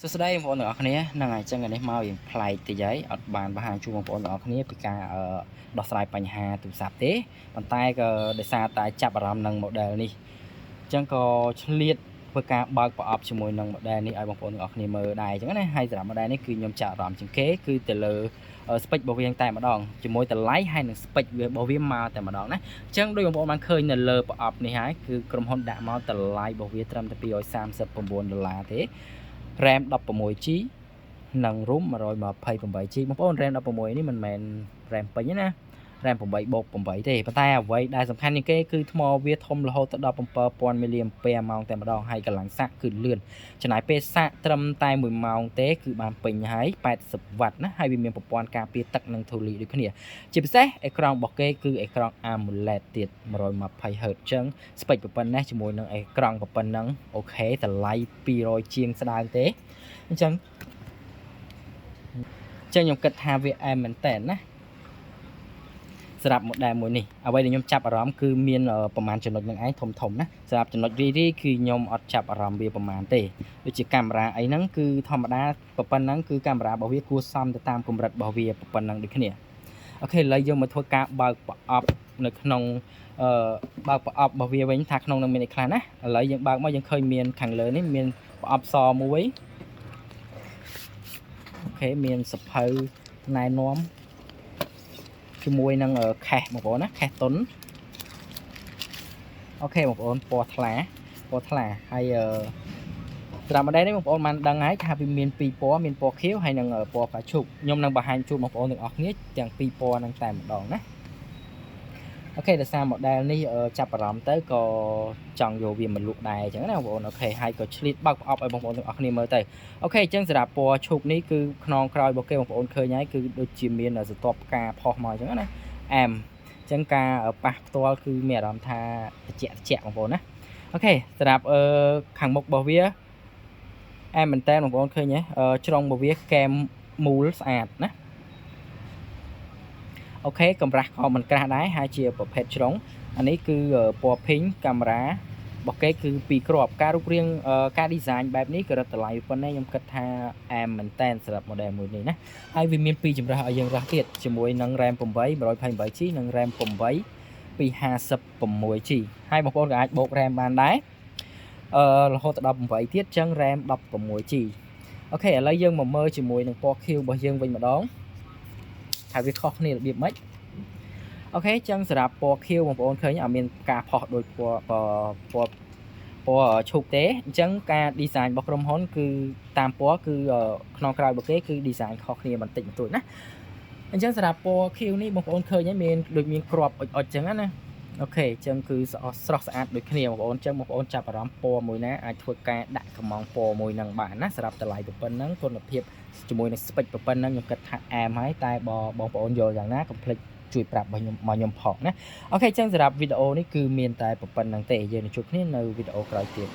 សួស្តីបងប្អូនទាំងអស់គ្នាហ្នឹងហើយអញ្ចឹងថ្ងៃនេះមករៀងប្លែកតិចហើយអត់បានបង្ហាញជូនបងប្អូនទាំងអស់គ្នាពីការដោះស្រាយបញ្ហាទូរស័ព្ទទេប៉ុន្តែក៏ដោយសារតែចាប់អារម្មណ៍នឹង model នេះអញ្ចឹងក៏ឆ្លៀតធ្វើការបើកប្រអប់ជាមួយនឹង model នេះឲ្យបងប្អូនទាំងអស់គ្នាមើលដែរអញ្ចឹងណាហើយសម្រាប់ model នេះគឺខ្ញុំចាប់អារម្មណ៍ជាងគេគឺទៅលើ spec របស់វាតែម្ដងជាមួយតម្លៃហើយនឹង spec របស់វាមកតែម្ដងណាអញ្ចឹងដូចបងប្អូនបានឃើញនៅលើប្រអប់នេះហើយគឺក្រុមហ៊ុនដាក់មកតម្លៃរបស់វាត្រឹមតែ$239ទេ RAM 16GB និង ROM 128GB បងប្អូន RAM 16នេះមិនមែន RAM ពេញទេណា RAM 8/8ទេប៉ុន្តែអ្វីដែលសំខាន់ជាងគេគឺថ្មវាធំរហូតដល់7000 mAh តែម្ដងហើយកម្លាំងសាកគឺលឿនចំណាយពេលសាកត្រឹមតែ1ម៉ោងទេគឺបានពេញហើយ80 W ណាហើយវាមានប្រព័ន្ធការពារទឹកនិងធូលីដូចគ្នាជាពិសេសអេក្រង់របស់គេគឺអេក្រង់ AMOLED ទៀត120 Hz អញ្ចឹង spec ប៉ុណ្ណេះជាមួយនឹងអេក្រង់ប៉ុណ្ណឹងអូខេតម្លៃ200ជាងស្ដើងទេអញ្ចឹងខ្ញុំគិតថាវាអែមមែនតើណាសម្រាប់ model មួយនេះអ្វីដែលខ្ញុំចាប់អារម្មណ៍គឺមានប្រមាណចំណុចនឹងឯងធំណាសម្រាប់ចំណុចរីគឺខ្ញុំអត់ចាប់អារម្មណ៍វាប្រមាណទេដូចជាកាមេរ៉ាអីហ្នឹងគឺធម្មតាប៉ុណ្ណឹងគឺកាមេរ៉ារបស់វាគួរសមទៅតាមកម្រិតរបស់វាប៉ុណ្ណឹងដូចគ្នាអូខេឥឡូវយើងមកធ្វើការបើកប្រអប់នៅក្នុងបើកប្រអប់របស់វាវិញថាក្នុងនឹងមានអីខ្លះណាឥឡូវយើងបើកមកយើងឃើញមានខាងលើនេះមានប្រអប់សមួយអូខេមានសភៅណែនាំជាមួយនឹងខេសបងប្អូនណាខេសតុនអូខេបងប្អូនពណ៌ថ្លាហើយសម្រាប់ model នេះបងប្អូនបានដឹងហើយថាវាមាន2ពណ៌មានពណ៌ខៀវហើយនិងពណ៌ផ្កាឈូកខ្ញុំនឹងបង្ហាញជូនបងប្អូនទាំងអស់គ្នាទាំង2ពណ៌ហ្នឹងតែម្ដងណាអូខេដោយសារ model នេះចាប់អារម្មណ៍ទៅក៏ចង់យកវាមកលក់ដែរអញ្ចឹងណាបងប្អូនអូខេហើយក៏ឆ្លៀតបើកប្រអប់ឲ្យបងប្អូនទាំងអស់គ្នាមើលទៅអូខេអញ្ចឹងសម្រាប់ពណ៌ឈូកនេះគឺខ្នងក្រោយរបស់គេបងប្អូនឃើញហើយគឺដូចជាមានសន្ទាប់ផ្កាផុសមកអញ្ចឹងណាអែមអញ្ចឹងការប៉ះផ្ទាល់គឺមានអារម្មណ៍ថាត្រជាក់បងប្អូនណាអូខេសម្រាប់ខាងមុខរបស់វាអែមមែនតើបងប្អូនឃើញទេជ្រុងរបស់វាកែមមូលស្អាតណាអូខេកម្រាស់ក៏មិនក្រាស់ដែរហើយជាប្រភេទជ្រុងអានេះគឺពណ៌ភីងកាមេរ៉ារបស់គេគឺ2គ្រាប់ការរូបរាងការ design បែបនេះក៏រឹតតម្លៃប៉ុណ្ណេះខ្ញុំគិតថាអែមមែនតែនសម្រាប់ model មួយនេះណាហើយវាមាន2ចម្រើសឲ្យយើងរើសទៀតជាមួយនឹង RAM 8 128GB និង RAM 8 256GB ហើយបងប្អូនក៏អាចបូក RAM បានដែររហូតដល់8ទៀតអញ្ចឹង RAM 16GB អូខេឥឡូវយើងមកមើលជាមួយនឹងពណ៌ខៀវរបស់យើងវិញម្ដងថាវាខុសគ្នារបៀបម៉េចអូខេចឹងសម្រាប់ពណ៌ខៀវបងប្អូនឃើញអត់មានការផុសដូចពណ៌ឈូកទេអញ្ចឹងការ design របស់ក្រុមហ៊ុនគឺតាមពណ៌គឺក្នុងក្រៅរបស់គេគឺ design ខុសគ្នាបន្តិចបន្តួចណាអញ្ចឹងសម្រាប់ពណ៌ខៀវនេះបងប្អូនឃើញហើយមានដូចមានគ្រាប់អុចអុចចឹងណាអូខេអញ្ចឹងគឺស្រស់ស្អាតដូចគ្នាបងប្អូនអញ្ចឹងបងប្អូនចាប់អារម្មណ៍ពណ៌មួយណាអាចធ្វើការដាក់កំងពណ៌មួយហ្នឹងបានណាសម្រាប់តម្លៃប៉ុណ្ណឹងគុណភាពជាមួយនឹង spec ប៉ុណ្ណឹងខ្ញុំគិតថាអែមហើយតែបងប្អូនយល់យ៉ាងណាកុំភ្លេចជួយប្រាប់ខ្ញុំផងណាអូខេអញ្ចឹងសម្រាប់វីដេអូនេះគឺមានតែប៉ុណ្្នឹងទេយើងនឹងជួបគ្នានៅវីដេអូក្រោយទៀត